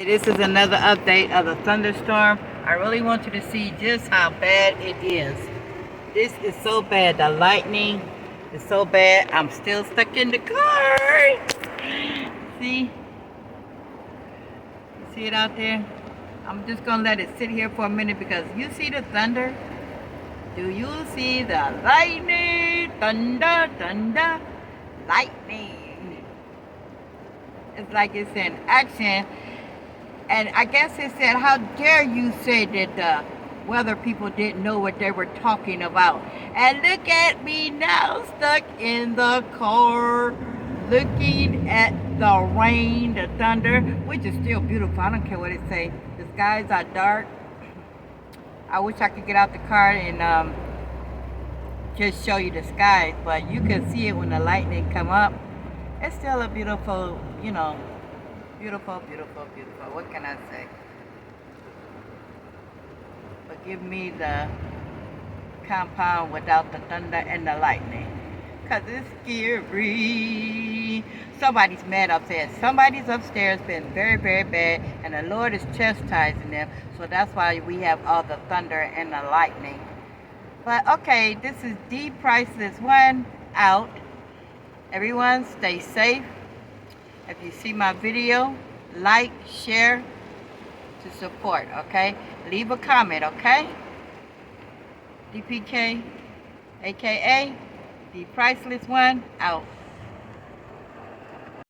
This is another update of the thunderstorm. I really want you to see just how bad it is. This is so bad. The lightning is so bad. I'm still stuck in the car. See? You see it out there? I'm just going to let it sit here for a minute because you see the thunder? Do you see the lightning? Thunder, thunder, lightning. It's like it's in action. And I guess it said, how dare you say that the weather people didn't know what they were talking about. And look at me now, stuck in the car, looking at the rain, the thunder, which is still beautiful. I don't care what it say. The skies are dark. I wish I could get out the car and just show you the skies, but you can see it when the lightning come up. It's still a beautiful, beautiful, beautiful, beautiful. What can I say? But give me the compound without the thunder and the lightning. Because it's scary. Somebody's mad upstairs. Somebody's upstairs been very, very bad. And the Lord is chastising them. So that's why we have all the thunder and the lightning. But okay, this is D Priceless One out. Everyone stay safe. If you see my video, like, share to support, okay? Leave a comment, okay? DPK, aka The Priceless One, out.